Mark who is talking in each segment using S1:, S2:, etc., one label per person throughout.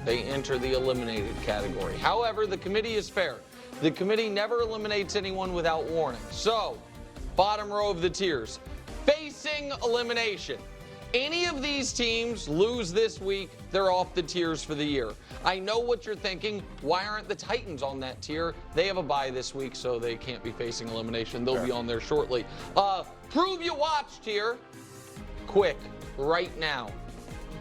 S1: they enter the eliminated category. However, the committee is fair. The committee never eliminates anyone without warning. So, bottom row of the tiers, facing elimination. Any of these teams lose this week, they're off the tiers for the year. I know what you're thinking. Why aren't the Titans on that tier? They have a bye this week, so they can't be facing elimination. They'll be on there shortly. Prove you watched here. Quick, right now.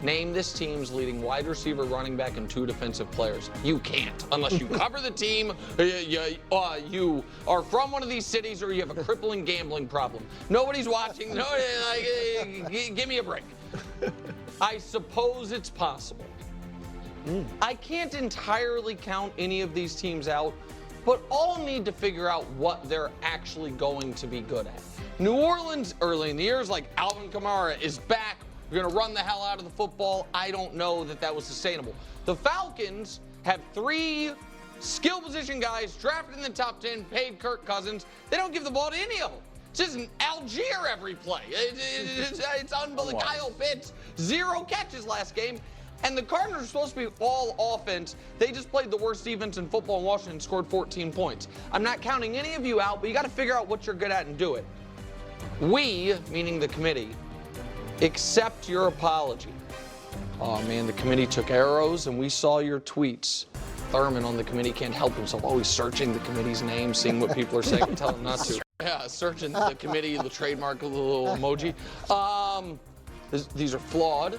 S1: Name this team's leading wide receiver, running back, and 2 defensive players. You can't, unless you cover the team, you are from one of these cities, or you have a crippling gambling problem. Nobody's watching. Give me a break. I suppose it's possible. I can't entirely count any of these teams out, but all need to figure out what they're actually going to be good at. New Orleans, early in the year, is like Alvin Kamara is back. We're going to run the hell out of the football. I don't know that was sustainable. The Falcons have 3 skill position guys drafted in the top 10, paid Kirk Cousins. They don't give the ball to any of them. It's just an Algier every play. It's unbelievable. Kyle Pitts, 0 catches last game. And the Cardinals are supposed to be all offense. They just played the worst defense in football in Washington and scored 14 points. I'm not counting any of you out, but you got to figure out what you're good at and do it. We, meaning the committee, accept your apology. Oh man, the committee took arrows and we saw your tweets. Thurman on the committee can't help himself, always searching the committee's name, seeing what people are saying, tell him not to. Yeah, searching the committee, the trademark, the little emoji. These are flawed,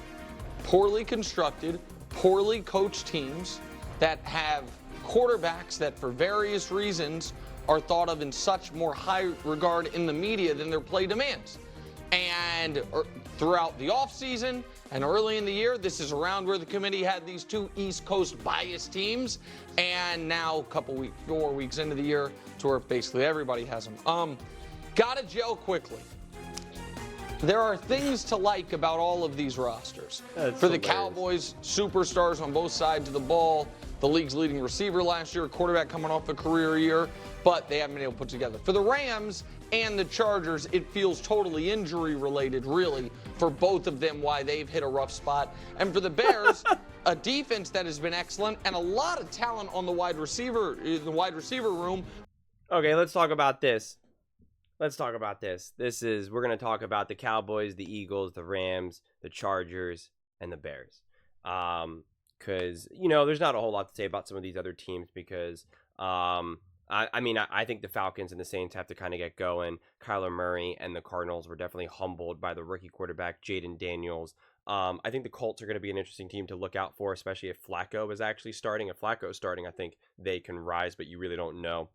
S1: poorly constructed, poorly coached teams that have quarterbacks that for various reasons are thought of in such more high regard in the media than their play demands. And throughout the offseason and early in the year, this is around where the committee had these 2 East Coast biased teams. And now, 4 weeks into the year, to where basically everybody has them. Gotta gel quickly. There are things to like about all of these rosters. For the Cowboys, superstars on both sides of the ball, the league's leading receiver last year, quarterback coming off a career year, but they haven't been able to put together. For the Rams and the Chargers, it feels totally injury related, really, for both of them, why they've hit a rough spot. And for the Bears, a defense that has been excellent and a lot of talent on the wide receiver room.
S2: Okay, let's talk about this. We're going to talk about the Cowboys, the Eagles, the Rams, the Chargers, and the Bears. Because, there's not a whole lot to say about some of these other teams because, I think the Falcons and the Saints have to kind of get going. Kyler Murray and the Cardinals were definitely humbled by the rookie quarterback, Jaden Daniels. I think the Colts are going to be an interesting team to look out for, especially if Flacco is actually starting. If Flacco is starting, I think they can rise, but you really don't know.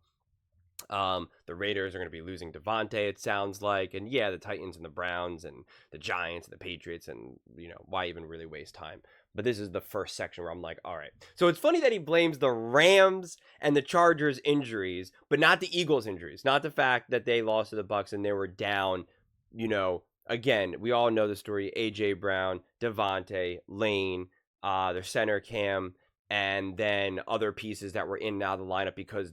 S2: The Raiders are going to be losing Devontae, it sounds like. And yeah, the Titans and the Browns and the Giants and the Patriots, and, why even really waste time? But this is the first section where I'm like, all right. So it's funny that he blames the Rams and the Chargers injuries, but not the Eagles injuries. Not the fact that they lost to the Bucs and they were down, again, we all know the story. A.J. Brown, Devontae, Lane, their center Cam, and then other pieces that were in and out of the lineup because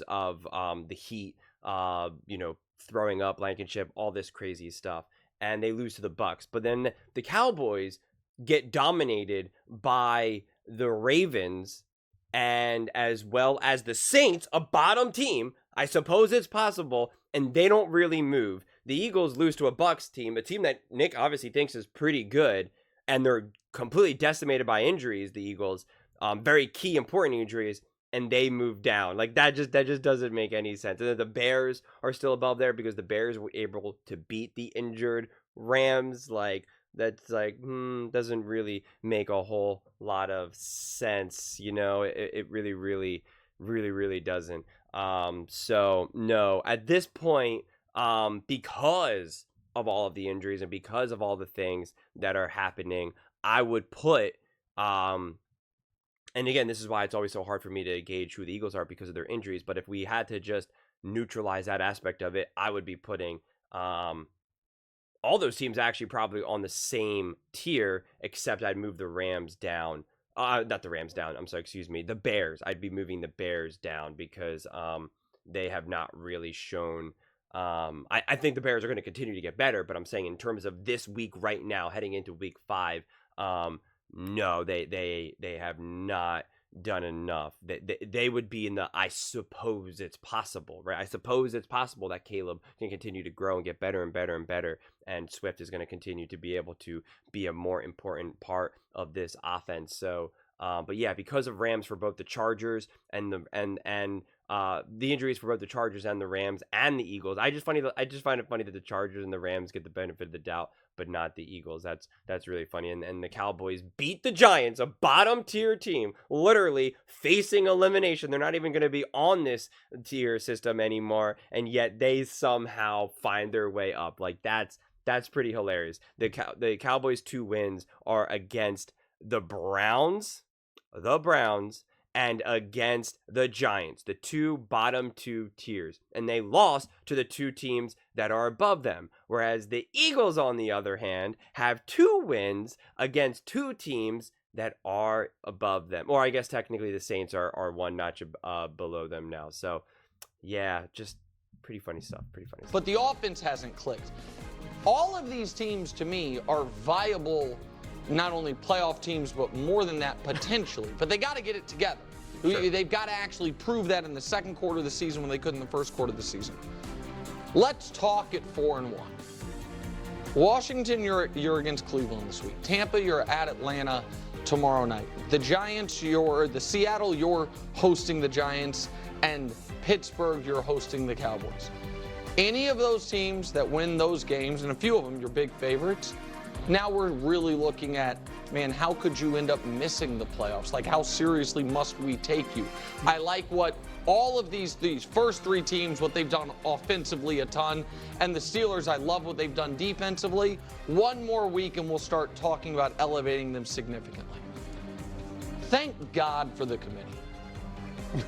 S2: of the heat, throwing up, Blankenship, all this crazy stuff. And they lose to the Bucs. But then the Cowboys get dominated by the Ravens and as well as the Saints, a bottom team. I suppose it's possible, and they don't really move. The Eagles lose to a Bucs team, a team that Nick obviously thinks is pretty good, and they're completely decimated by injuries, the Eagles, very key important injuries, and they move down. Like that just doesn't make any sense. And then the Bears are still above there because the Bears were able to beat the injured Rams. That's doesn't really make a whole lot of sense. It really doesn't. So no, at this point, because of all of the injuries and because of all the things that are happening, I would put, and again, this is why it's always so hard for me to gauge who the Eagles are because of their injuries. But if we had to just neutralize that aspect of it, I would be putting all those teams actually probably on the same tier, except I'd move the Rams down. Not the Rams down. I'm sorry, excuse me. The Bears. I'd be moving the Bears down because they have not really shown. I think the Bears are going to continue to get better, but I'm saying in terms of this week right now, heading into week 5, no, they have not done enough. They would be in the I suppose it's possible, right? I suppose it's possible that Caleb can continue to grow and get better and better and better, and Swift is going to continue to be able to be a more important part of this offense. So, but yeah, because of Rams for both the Chargers and the injuries for both the Chargers and the Rams and the Eagles. I just find it funny that the Chargers and the Rams get the benefit of the doubt, but not the Eagles. That's really funny. And the Cowboys beat the Giants, a bottom tier team, literally facing elimination. They're not even going to be on this tier system anymore, and yet they somehow find their way up. Like that's pretty hilarious. The Cowboys' 2 wins are against the Browns, and against the Giants, the 2 bottom 2 tiers. And they lost to the 2 teams that are above them. Whereas the Eagles, on the other hand, have 2 wins against 2 teams that are above them. Or I guess technically the Saints are 1 notch below them now. So, yeah, just pretty funny stuff.
S1: But the offense hasn't clicked. All of these teams, to me, are viable, not only playoff teams, but more than that, potentially. But they got to get it together. Sure. They've got to actually prove that in the second quarter of the season when they couldn't in the first quarter of the season. Let's talk at 4-1. Washington, you're against Cleveland this week. Tampa, you're at Atlanta tomorrow night. The Giants, the Seattle, you're hosting the Giants, and Pittsburgh, you're hosting the Cowboys. Any of those teams that win those games, and a few of them, you're big favorites. Now we're really looking at, man, how could you end up missing the playoffs? Like, how seriously must we take you? I like what all of these first 3 teams, what they've done offensively a ton. And the Steelers, I love what they've done defensively. One more week and we'll start talking about elevating them significantly. Thank God for the committee.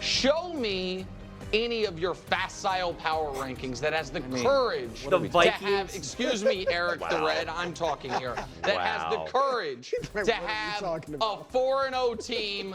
S1: Show me any of your facile power rankings that has the courage
S2: the
S1: to have, excuse me, Eric the Red, I'm talking here, that has the courage to have a 4-0 team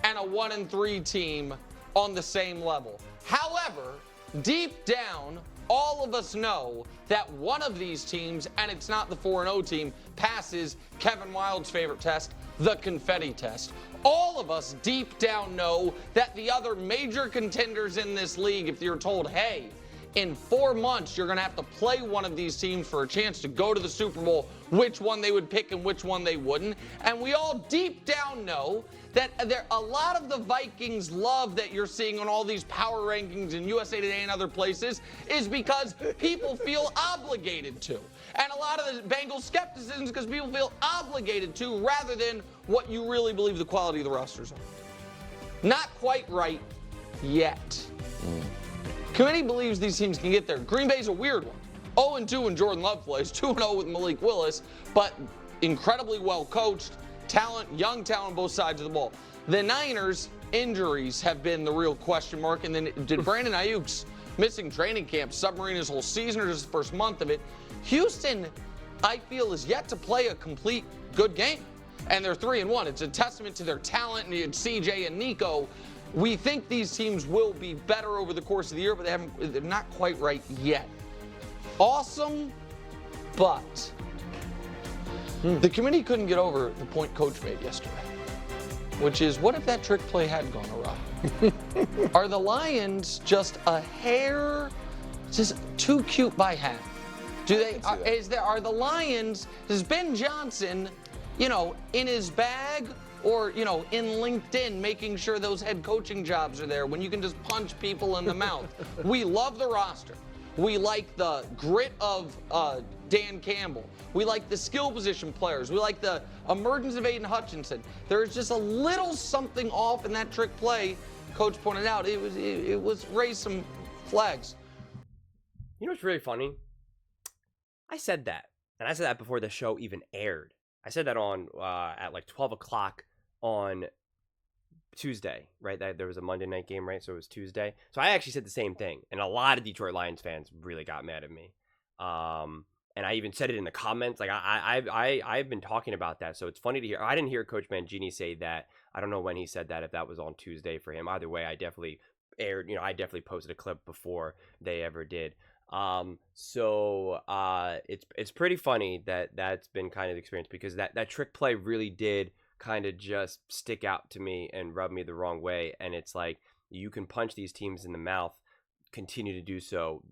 S1: and a 1-3 team on the same level. However, deep down, all of us know that one of these teams, and it's not the 4-0 team, passes Kevin Wilde's favorite test, the confetti test. All of us deep down know that the other major contenders in this league, if you're told, hey, in 4 months you're going to have to play one of these teams for a chance to go to the Super Bowl, which one they would pick and which one they wouldn't. And we all deep down know that a lot of the Vikings love that you're seeing on all these power rankings in USA Today and other places is because people feel obligated to. And a lot of the Bengals skepticism is because people feel obligated to rather than what you really believe the quality of the rosters are. Not quite right yet. Committee believes these teams can get there. Green Bay's a weird one. 0-2 when Jordan Love plays, 2-0 with Malik Willis, but incredibly well coached, young talent on both sides of the ball. The Niners, injuries have been the real question mark. And then did Brandon Ayuk's missing training camp submarine his whole season or just the first month of it? Houston, I feel, is yet to play a complete good game. And they're 3-1. It's a testament to their talent and CJ and Nico. We think these teams will be better over the course of the year, but they're not quite right yet. Awesome, but the committee couldn't get over the point coach made yesterday, which is, what if that trick play had gone awry? Are the Lions just a hair, just too cute by half? Are the Lions, is Ben Johnson, in his bag, or, in LinkedIn, making sure those head coaching jobs are there when you can just punch people in the mouth? We love the roster. We like the grit of Dan Campbell. We like the skill position players. We like the emergence of Aiden Hutchinson. There's just a little something off in that trick play. Coach pointed out it was raised some flags.
S2: You know what's really funny? I said that, and I said that before the show even aired. I said that on at like 12 o'clock on Tuesday, right? There was a Monday night game, right? So it was Tuesday. So I actually said the same thing, and a lot of Detroit Lions fans really got mad at me. And I even said it in the comments. Like I've been talking about that, so it's funny to hear. I didn't hear Coach Mangini say that. I don't know when he said that. If that was on Tuesday for him. Either way, I definitely aired. I definitely posted a clip before they ever did. So it's pretty funny that that's been kind of the experience, because that trick play really did kind of just stick out to me and rub me the wrong way. And it's like, you can punch these teams in the mouth, continue to do so,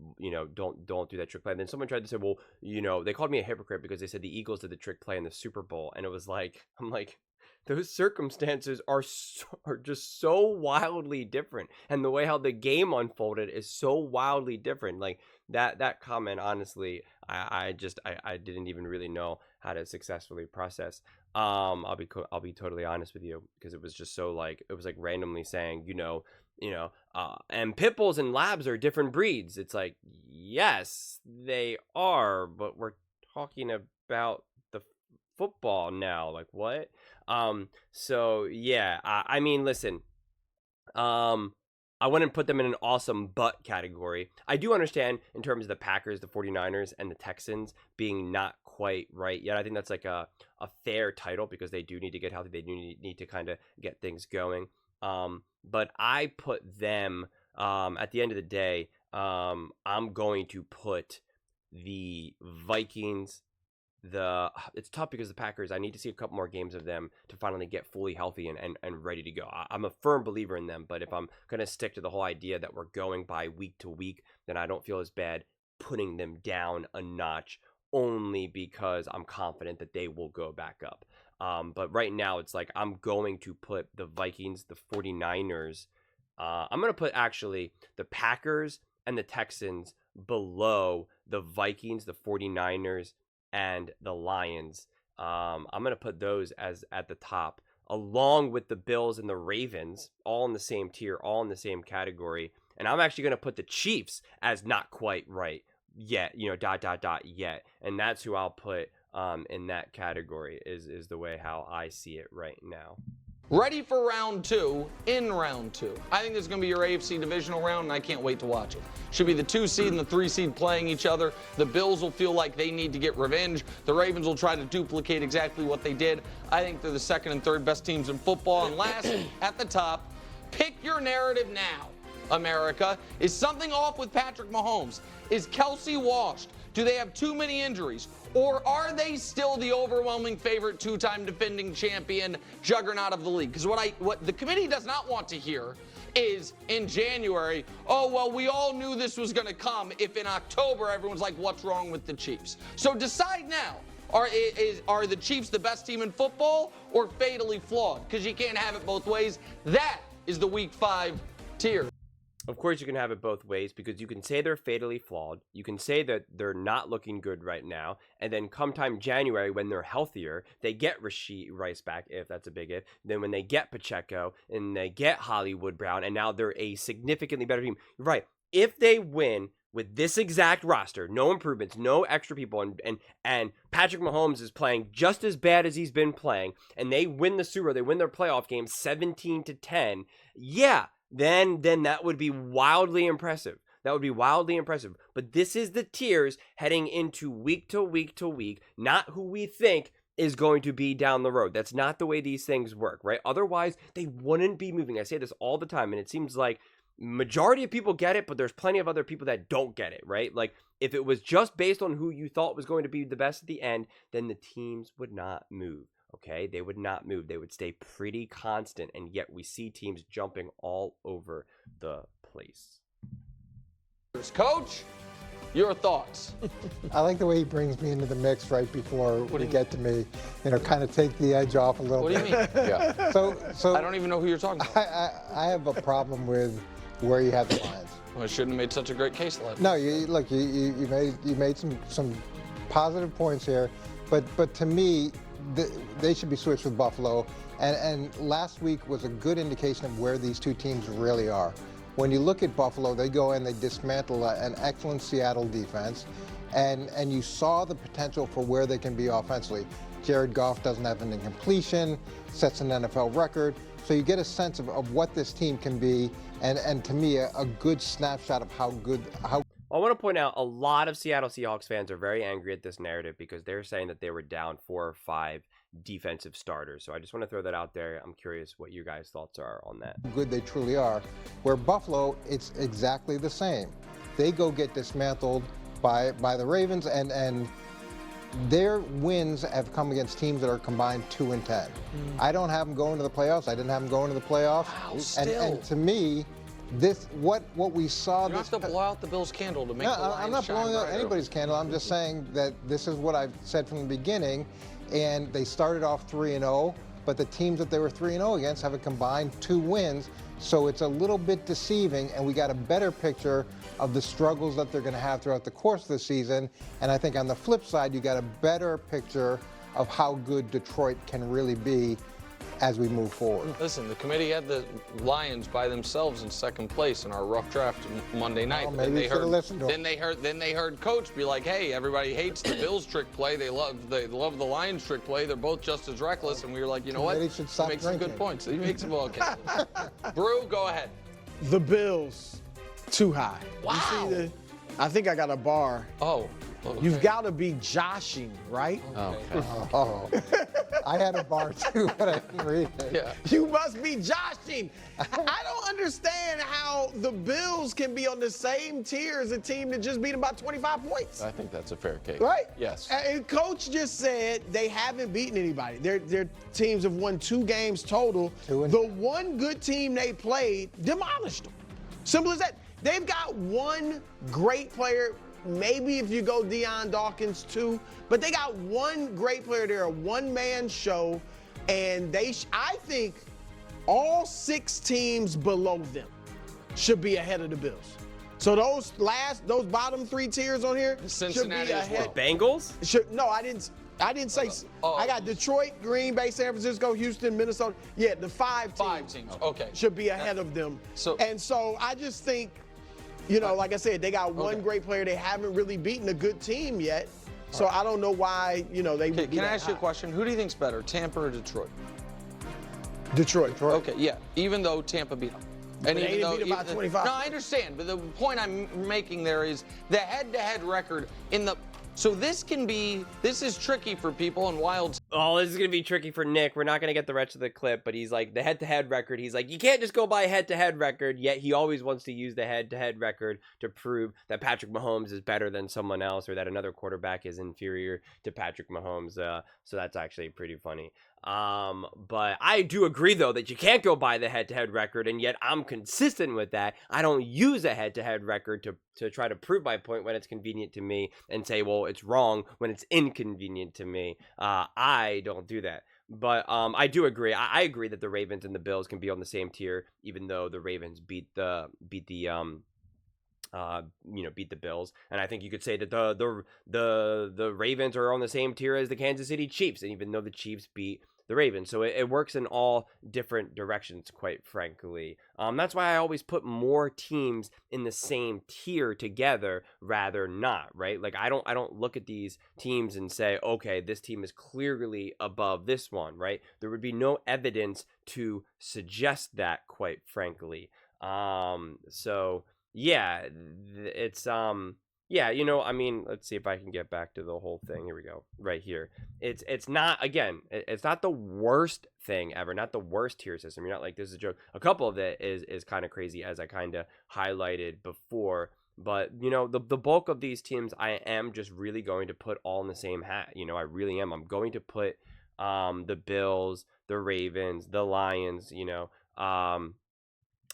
S2: don't do that trick play. And then someone tried to say, well, they called me a hypocrite because they said the Eagles did the trick play in the Super Bowl. And it was like, I'm like, those circumstances are just so wildly different, and the way how the game unfolded is so wildly different. Like that comment, honestly, I didn't even really know how to successfully process. I'll be totally honest with you, because it was just so like, it was like randomly saying, and pit bulls and labs are different breeds. It's like, yes, they are, but we're talking about the football now. Like, what? So yeah, I mean, listen, I wouldn't put them in an awesome but category. I do understand in terms of the Packers, the 49ers, and the Texans being not quite right yet. I think that's like a fair title, because they do need to get healthy. They do need to kind of get things going. But I put them, at the end of the day, I'm going to put the Vikings. It's tough because the Packers, I need to see a couple more games of them to finally get fully healthy and ready to go. I'm a firm believer in them, but if I'm going to stick to the whole idea that we're going by week to week, then I don't feel as bad putting them down a notch, only because I'm confident that they will go back up. But right now, it's like, I'm going to put the Vikings, the 49ers, I'm going to put actually the Packers and the Texans below the Vikings, the 49ers, and the Lions. I'm going to put those as at the top, along with the Bills and the Ravens, all in the same tier, all in the same category. And I'm actually going to put the Chiefs as not quite right yet, yet. And that's who I'll put in that category, is the way how I see it right now.
S1: Ready for round two in round two. I think this is going to be your AFC divisional round, and I can't wait to watch it. Should be the 2 seed and the 3 seed playing each other. The Bills will feel like they need to get revenge. The Ravens will try to duplicate exactly what they did. I think they're the second and third best teams in football. And last, at the top, pick your narrative now, America. Is something off with Patrick Mahomes? Is Kelsey washed? Do they have too many injuries? Or are they still the overwhelming favorite, 2-time defending champion juggernaut of the league? Because what the committee does not want to hear is in January, oh, well, we all knew this was going to come, if in October everyone's like, what's wrong with the Chiefs? So decide now. Are the Chiefs the best team in football or fatally flawed? Because you can't have it both ways. That is the Week 5 tier.
S2: Of course, you can have it both ways, because you can say they're fatally flawed. You can say that they're not looking good right now. And then come time January, when they're healthier, they get Rashee Rice back, if that's a big if. Then when they get Pacheco and they get Hollywood Brown, and now they're a significantly better team. Right. If they win with this exact roster, no improvements, no extra people, and Patrick Mahomes is playing just as bad as he's been playing, and they win the Super Bowl, they win their playoff game 17-10, yeah, then that would be wildly impressive. That would be wildly impressive. But this is the tiers heading into week to week to week, not who we think is going to be down the road. That's not the way these things work, right? Otherwise, they wouldn't be moving. I say this all the time, and it seems like majority of people get it, but there's plenty of other people that don't get it, right? Like, if it was just based on who you thought was going to be the best at the end, then the teams would not move. Okay, they would not move. They would stay pretty constant, and yet we see teams jumping all over the place.
S1: Coach, your thoughts?
S3: I like the way he brings me into the mix right before we get to me. Kind of take the edge off a little bit.
S1: What do you mean?
S3: Yeah. So
S1: I don't even know who you're talking about.
S3: I have a problem with where you have the Lions.
S1: Well, I shouldn't have made such a great case last.
S3: No, you made some positive points here, but to me, they should be switched with Buffalo, and last week was a good indication of where these two teams really are. When you look at Buffalo, they go in, they dismantle an excellent Seattle defense, and you saw the potential for where they can be offensively. Jared Goff doesn't have an incompletion, sets an NFL record, so you get a sense of what this team can be, and to me, a good snapshot of how
S2: I want to point out, a lot of Seattle Seahawks fans are very angry at this narrative because they're saying that they were down 4 or 5 defensive starters. So I just want to throw that out there. I'm curious what you guys' thoughts are on that.
S3: Good they truly are. Where Buffalo, it's exactly the same. They go get dismantled by the Ravens, and their wins have come against teams that are combined 2-10. I don't have them going to the playoffs. I didn't have them going to the playoffs.
S1: Wow,
S3: and,
S1: still.
S3: and to me, this what we saw.
S1: You don't have to blow out the Bills' candle to make
S3: No,
S1: the Lions
S3: I'm not
S1: shine
S3: blowing out
S1: brighter.
S3: anybody's candle. I'm just saying that this is what I've said from the beginning. And they started off 3-0, but the teams that they were 3-0 against have a combined 2 wins. So it's a little bit deceiving, and we got a better picture of the struggles that they're going to have throughout the course of the season. And I think on the flip side, you got a better picture of how good Detroit can really be as we move forward.
S1: Listen, the committee had the Lions by themselves in second place in our rough draft Monday night.
S3: Well,
S1: But then
S3: maybe you
S1: they
S3: should've
S1: heard,
S3: listened to 'em.
S1: then they heard Coach be like, "Hey, everybody hates the Bills trick play. They love the Lions trick play. They're both just as reckless." And we were like, you know what?
S3: Committee should stop
S1: He makes some good
S3: drinking.
S1: points. He makes some okay. Brew, go ahead.
S4: The Bills, too high.
S1: Wow.
S4: You see I think I got a bar.
S1: Oh, okay.
S4: You've got to be joshing, right?
S1: Okay.
S3: Oh, I had a bar too, but I didn't read it.
S1: Yeah.
S4: You must be joshing. I don't understand how the Bills can be on the same tier as a team that just beat them by 25 points.
S1: I think that's a fair case.
S4: Right?
S1: Yes.
S4: And Coach just said they haven't beaten anybody. Their teams have won 2 games total.
S3: 2 and
S4: The one good team they played demolished them. Simple as that. They've got one great player. Maybe if you go Deion Dawkins too, but they got one great player. They're a one-man show, and I think all 6 teams below them should be ahead of the Bills. So those bottom 3 tiers on here
S1: Cincinnati
S4: should be
S1: as well.
S4: ahead.
S2: Bengals?
S4: No, I didn't say.
S1: Oh.
S4: I got Detroit, Green Bay, San Francisco, Houston, Minnesota. Yeah, the 5 teams.
S1: 5 teams. Okay.
S4: Should be ahead of them.
S1: So-
S4: So I just think, like I said, they got one
S1: Okay.
S4: great player. They haven't really beaten a good team yet. So I don't know why, they would
S1: Okay,
S4: be
S1: can I
S4: that
S1: ask you a
S4: high.
S1: question? Who do you think's better, Tampa or Detroit?
S4: Detroit.
S1: Okay, yeah. Even though Tampa beat them. And
S4: they didn't beat 'em by 25.
S1: No, I understand. But the point I'm making there is the head-to-head record in the. So this is tricky for people and wild.
S2: Oh, this is going to be tricky for Nick. We're not going to get the rest of the clip, but he's like, the head-to-head record. He's like, you can't just go by a head-to-head record, yet he always wants to use the head-to-head record to prove that Patrick Mahomes is better than someone else or that another quarterback is inferior to Patrick Mahomes. So that's actually pretty funny. But I do agree, though, that you can't go by the head-to-head record, and yet I'm consistent with that. I don't use a head-to-head record to try to prove my point when it's convenient to me and say, well, it's wrong when it's inconvenient to me. I don't do that. But I do agree. I agree that the Ravens and the Bills can be on the same tier, even though the Ravens beat the Bills. And I think you could say that the Ravens are on the same tier as the Kansas City Chiefs, and even though the Chiefs beat the Ravens. So it works in all different directions, quite frankly. That's why I always put more teams in the same tier together rather not, right? Like I don't look at these teams and say, okay, this team is clearly above this one, right? There would be no evidence to suggest that, quite frankly. So yeah, it's let's see if I can get back to the whole thing. Here we go. Right here. It's not the worst thing ever, not the worst tier system. You're not like, this is a joke. A couple of it is kind of crazy, as I kind of highlighted before. But, the bulk of these teams, I am just really going to put all in the same hat. I really am. I'm going to put the Bills, the Ravens, the Lions,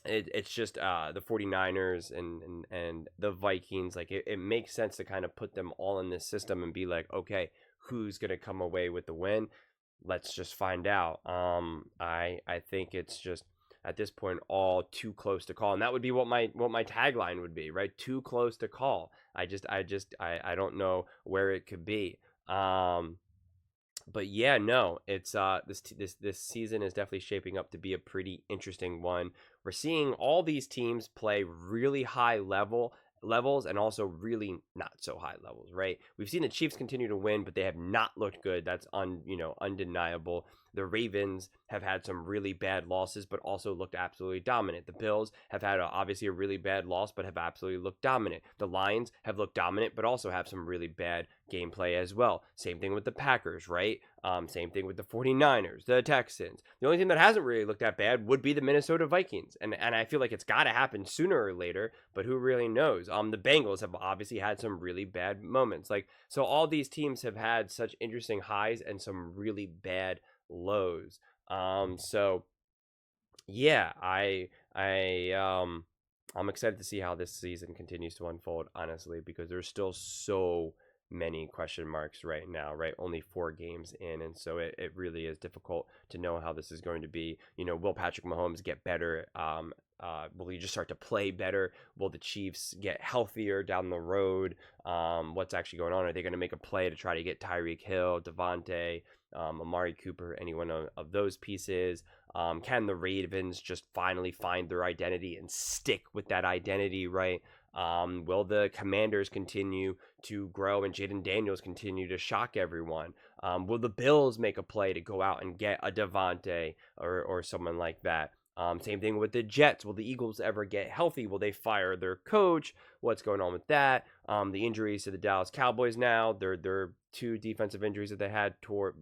S2: it's just the 49ers and the Vikings. Like it makes sense to kind of put them all in this system and be like, okay, who's going to come away with the win? Let's just find out. I think it's just at this point all too close to call, and that would be what my tagline would be, right? Too close to call. I don't know where it could be. But yeah, no, it's this season is definitely shaping up to be a pretty interesting one. We're seeing all these teams play really high levels and also really not so high levels, right? We've seen the Chiefs continue to win, but they have not looked good. That's undeniable. The Ravens have had some really bad losses, but also looked absolutely dominant. The Bills have had obviously a really bad loss, but have absolutely looked dominant. The Lions have looked dominant, but also have some really bad gameplay as well. Same thing with the Packers, right? Same thing with the 49ers, the Texans. The only team that hasn't really looked that bad would be the Minnesota Vikings. And I feel like it's got to happen sooner or later, but who really knows? The Bengals have obviously had some really bad moments. So all these teams have had such interesting highs and some really bad lows. So yeah, I'm excited to see how this season continues to unfold, honestly, because there's still so many question marks right now, right? Only 4 games in, and so it really is difficult to know how this is going to be. Will Patrick Mahomes get better? Will he just start to play better? Will the Chiefs get healthier down the road? What's actually going on? Are they going to make a play to try to get Tyreek Hill, Devontae, Amari Cooper, any one of those pieces? Can the Ravens just finally find their identity and stick with that identity, right? Will the Commanders continue to grow and Jaden Daniels continue to shock everyone? Will the Bills make a play to go out and get a Devontae or someone like that? Same thing with the Jets. Will the Eagles ever get healthy? Will they fire their coach? What's going on with that? The injuries to the Dallas Cowboys now. Their 2 defensive injuries that they had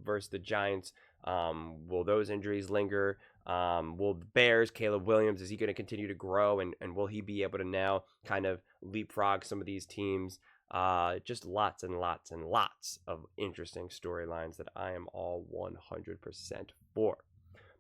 S2: versus the Giants. Will those injuries linger? Will the Bears, Caleb Williams, is he going to continue to grow? And will he be able to now kind of leapfrog some of these teams? Just lots and lots and lots of interesting storylines that I am all 100% for.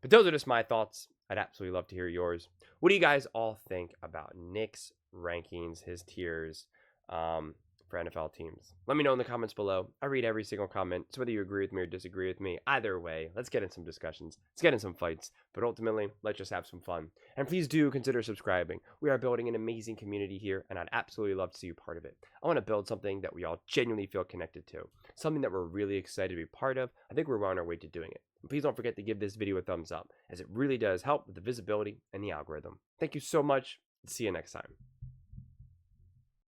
S2: But those are just my thoughts. I'd absolutely love to hear yours. What do you guys all think about Nick's rankings, his tiers for NFL teams? Let me know in the comments below. I read every single comment, so whether you agree with me or disagree with me, either way, let's get in some discussions. Let's get in some fights. But ultimately, let's just have some fun. And please do consider subscribing. We are building an amazing community here, and I'd absolutely love to see you part of it. I want to build something that we all genuinely feel connected to. Something that we're really excited to be part of. I think we're on our way to doing it. And please don't forget to give this video a thumbs up, as it really does help with the visibility and the algorithm. Thank you so much. See you next time.